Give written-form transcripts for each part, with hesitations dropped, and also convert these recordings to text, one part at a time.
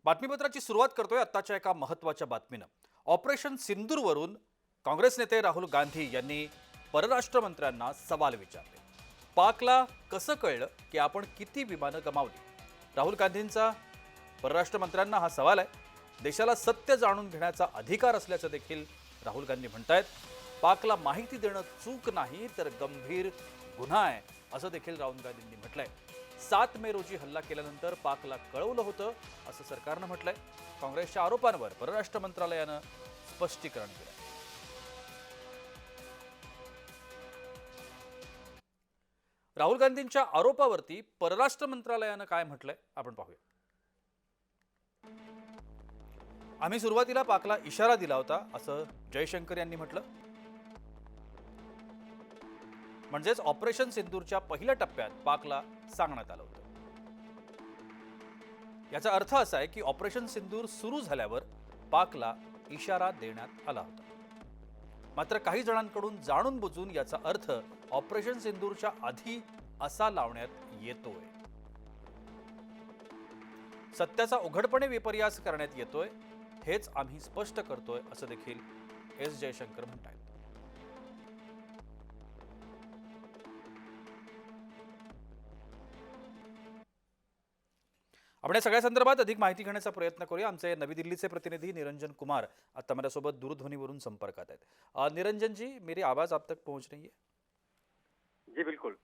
बातमीपत्राची सुरुवात करतोय आत्ताच्या एका महत्त्वाच्या बातमीनं. ऑपरेशन सिंदूरवरून काँग्रेस नेते राहुल गांधी यांनी परराष्ट्र मंत्र्यांना सवाल विचारले. पाकला कसं कळलं की आपण किती विमानं गमावली? राहुल गांधींचा परराष्ट्र मंत्र्यांना हा सवाल आहे. देशाला सत्य जाणून घेण्याचा अधिकार असल्याचं देखील राहुल गांधी म्हणतायत. पाकला माहिती देणं चूक नाही तर गंभीर गुन्हा आहे असं देखील राहुल गांधींनी म्हटलंय. 7 मे रोजी हल्ला केल्यानंतर पाकला कळवलं होतं असं सरकारनं म्हटलंय. काँग्रेसच्या आरोपांवर परराष्ट्र मंत्रालयानं स्पष्टीकरण दिलं. राहुल गांधींच्या आरोपावरती परराष्ट्र मंत्रालयानं काय म्हटलंय आपण पाहूया. आम्ही सुरुवातीला पाकला इशारा दिला होता असं जयशंकर यांनी म्हटलं. म्हणजेच ऑपरेशन सिंदूरच्या पहिल्या टप्प्यात पाकला सांगण्यात आलं होतं. याचा अर्थ असा आहे की ऑपरेशन सिंदूर सुरू झाल्यावर पाकला इशारा देण्यात आला होता. मात्र काही जणांकडून जाणून बुजून याचा अर्थ ऑपरेशन सिंदूरच्या आधी असा लावण्यात येतोय. सत्याचा उघडपणे विपर्यास करण्यात येतोय हेच आम्ही स्पष्ट करतोय असं देखील एस जयशंकर म्हणतात. आपण या सगळ्या संदर्भात अधिक माहिती घेण्याचा प्रयत्न करूया. आमचे नवी दिल्लीचे प्रतिनिधी निरंजन कुमार आता माझ्यासोबत दूरध्वनीवरून संपर्कात आहेत. निरंजन जी, मेरी आवाज आप तक पहुंच रही है? जी बिल्कुल।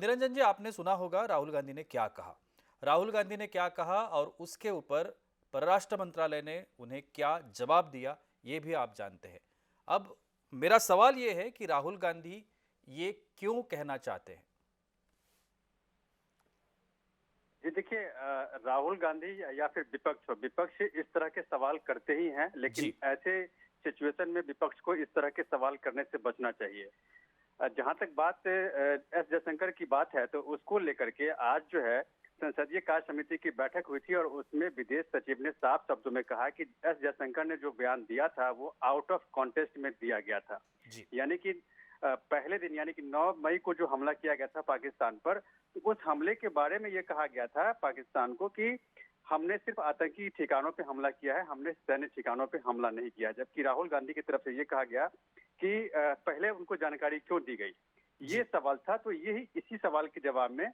निरंजन जी, आपने सुना होगा राहुल गांधी ने क्या कहा. राहुल गांधी ने क्या कहा और उसके ऊपर परराष्ट्र मंत्रालय ने उन्हें क्या जवाब दिया ये भी आप जानते हैं. अब मेरा सवाल ये है कि राहुल गांधी ये क्यों कहना चाहते हैं? जी देखिए, राहुल गांधी या फिर विपक्ष इस तरह के सवाल करते ही हैं, लेकिन जी. ऐसे सिचुएशन में विपक्ष को इस तरह के सवाल करने से बचना चाहिए। जहां तक बात एस जयशंकर की बात है, तो उसको लेकर के आज जो है संसदीय कार्य समिति की बैठक हुई थी और उसमें विदेश सचिव ने साफ शब्दों में कहा कि एस जयशंकर ने जो बयान दिया था वो आउट ऑफ कॉन्टेक्स्ट में दिया गया था। जी. यानी कि पहले दिन यानी कि 9 मई को जो हमला किया गया था पाकिस्तान पर, तो उस हमले के बारे में ये कहा गया था पाकिस्तान को कि हमने सिर्फ आतंकी ठिकानों पे हमला किया है, हमने सैन्य ठिकानों पे हमला नहीं किया। जबकि राहुल गांधी की तरफ से ये कहा गया कि पहले उनको जानकारी क्यों दी गई, ये सवाल था। तो यही इसी सवाल के जवाब में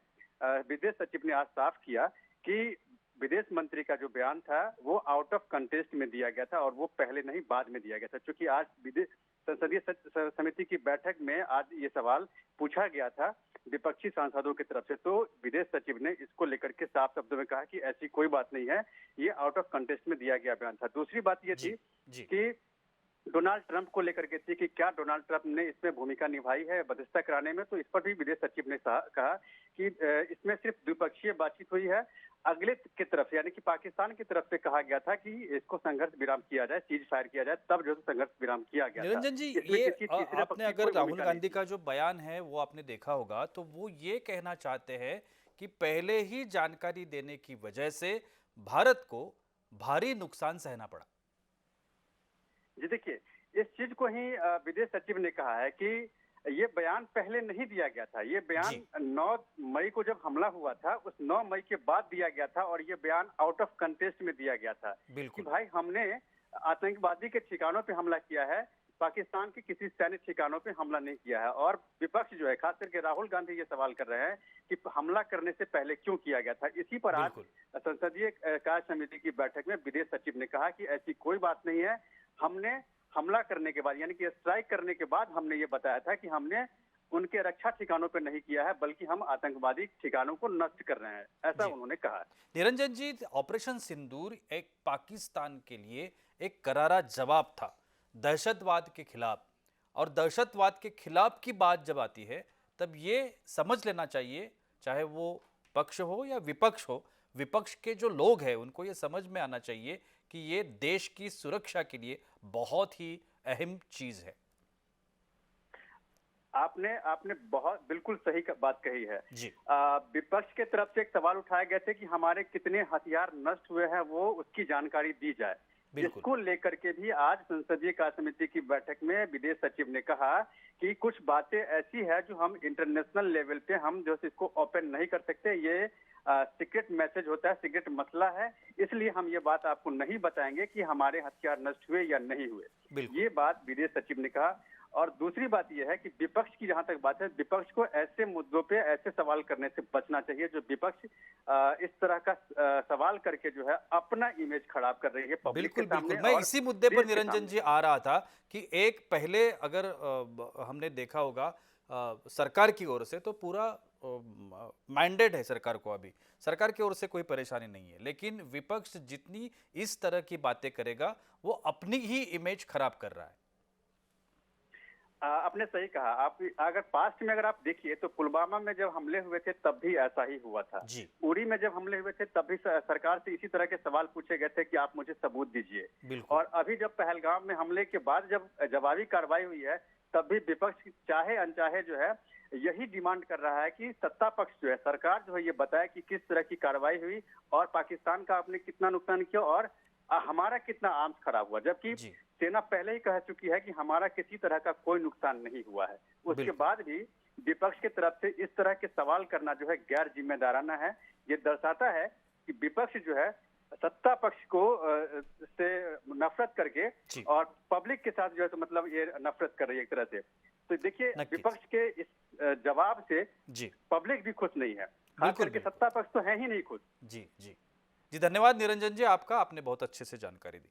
विदेश सचिव ने आज साफ किया कि विदेश मंत्री का जो बयान था वो आउट ऑफ कंटेक्स्ट में दिया गया था और वो पहले नहीं बाद में दिया गया था। क्योंकि आज विदेश संसदीय समिति की बैठक में आज ये सवाल पूछा गया था विपक्षी सांसदों की तरफ से, तो विदेश सचिव ने इसको लेकर के साफ शब्दों में कहा कि ऐसी कोई बात नहीं है, ये आउट ऑफ कंटेक्स्ट में दिया गया बयान था। दूसरी बात ये थी कि डोनाल्ड ट्रंप को लेकर के थी कि क्या डोनाल्ड ट्रंप ने इसमें भूमिका निभाई है बहिष्कार कराने में, तो इस पर भी विदेश सचिव ने कहा कि इसमें सिर्फ द्विपक्षीय बातचीत हुई है। अगले की तरफ यानी कि पाकिस्तान की तरफ से कहा गया था कि इसको संघर्ष विराम किया जाए, सीज फायर किया जाए, तब जो संघर्ष विराम किया गया था। निरंजन जी, ये आपने अगर राहुल गांधी का जो बयान है वो आपने देखा होगा, तो वो ये कहना चाहते हैं कि पहले ही जानकारी देने की वजह से भारत को भारी नुकसान सहना पड़ा. जी देखिए, इस चीज को ही विदेश सचिव ने कहा है कि ये बयान पहले नहीं दिया गया था। ये बयान 9 मई को जब हमला हुआ था उस 9 मई के बाद दिया गया था और ये बयान आउट ऑफ कंटेक्स्ट में दिया गया था कि भाई हमने आतंकवादी के ठिकानों पे हमला किया है, पाकिस्तान के किसी सैन्य ठिकानों पे हमला नहीं किया है। और विपक्ष जो है, खास करके राहुल गांधी ये सवाल कर रहे हैं कि हमला करने से पहले क्यों किया गया था। इसी पर आज संसदीय कार्य समिति की बैठक में विदेश सचिव ने कहा कि ऐसी कोई बात नहीं है, हमने हमला करने के बाद यानी कि स्ट्राइक करने के बाद हमने ये बताया था कि हमने उनके रक्षा ठिकानों पर नहीं किया है, बल्कि हम आतंकवादी ठिकानों को नष्ट कर रहे हैं, ऐसा उन्होंने कहा। निरंजन जी, ऑपरेशन सिंदूर एक पाकिस्तान के लिए एक करारा जवाब था दहशतवाद के खिलाफ, और दहशतवाद के खिलाफ की बात जब आती है तब ये समझ लेना चाहिए, चाहे वो पक्ष हो या विपक्ष हो, विपक्ष के जो लोग हैं उनको ये समझ में आना चाहिए कि ये देश की सुरक्षा के लिए बहुत ही अहम चीज है. आपने बहुत बिल्कुल सही बात कही है जी. विपक्ष के तरफ से एक सवाल उठाए गए थे कि हमारे कितने हथियार नष्ट हुए हैं वो उसकी जानकारी दी जाए। इसको लेकर के भी आज संसदीय कार्य समिति की बैठक में विदेश सचिव ने कहा कि कुछ बातें ऐसी है जो हम इंटरनेशनल लेवल पे हम जो इसको ओपन नहीं कर सकते, ये सीक्रेट मैसेज होता है, सीक्रेट मसला है, इसलिए हम ये बात आपको नहीं बताएंगे कि हमारे हथियार नष्ट हुए या नहीं हुए। बिल्कुल। ये बात विदेश सचिव ने कहा। और दूसरी बात यह है कि विपक्ष की जहां तक बात है, विपक्ष को ऐसे मुद्दों पे ऐसे सवाल करने से बचना चाहिए जो विपक्ष इस तरह का सवाल करके जो है अपना इमेज खराब कर रही है पब्लिक के बिल्कुल सामने। बिल्कुल, मैं और इसी मुद्दे पर देश के निरंजन सामने। जी आ रहा था कि एक पहले अगर हमने देखा होगा सरकार की ओर से तो पूरा मैंडेट है सरकार को, अभी सरकार की ओर से कोई परेशानी नहीं है, लेकिन विपक्ष जितनी इस तरह की बातें करेगा वो अपनी ही इमेज खराब कर रहा है। आपने सही कहा। आप अगर पास्ट में अगर आप देखिए तो पुलवामा में जब हमले हुए थे तब भी ऐसा ही हुआ था। जी उरी में जब हमले हुए थे तब भी सरकार से इसी तरह के सवाल पूछे गए थे कि आप मुझे सबूत दीजिए। बिल्कुल। और अभी जब पहलगाम में हमले के बाद जब जवाबी कार्रवाई हुई है तब भी विपक्ष चाहे अनचाहे जो है यही डिमांड कर रहा है कि सत्ता पक्ष जो है, सरकार जो है, ये बताए कि किस तरह की कार्रवाई हुई और पाकिस्तान का आपने कितना नुकसान किया और हमारा कितना आर्म्स खराब हुआ। जबकि जी सेना पहले ही कह चुकी है कि हमारा किसी तरह का कोई नुकसान नहीं हुआ है। उसके बिल्कुल। बाद भी विपक्ष की तरफ से इस तरह के सवाल करना जो है गैर जिम्मेदाराना है। ये दर्शाता है कि विपक्ष जो है सत्ता पक्ष को से नफरत करके जी और पब्लिक के साथ जो है तो मतलब ये नफरत कर रही है एक तरह से। तो देखिए नक्कीच। विपक्ष के इस जवाब से जी पब्लिक भी खुश नहीं है, खास बिल्कुल करके बिल्कुल। सत्ता पक्ष तो है ही नहीं खुश। जी जी जी, धन्यवाद निरंजन जी आपका, आपने बहुत अच्छे से जानकारी दी।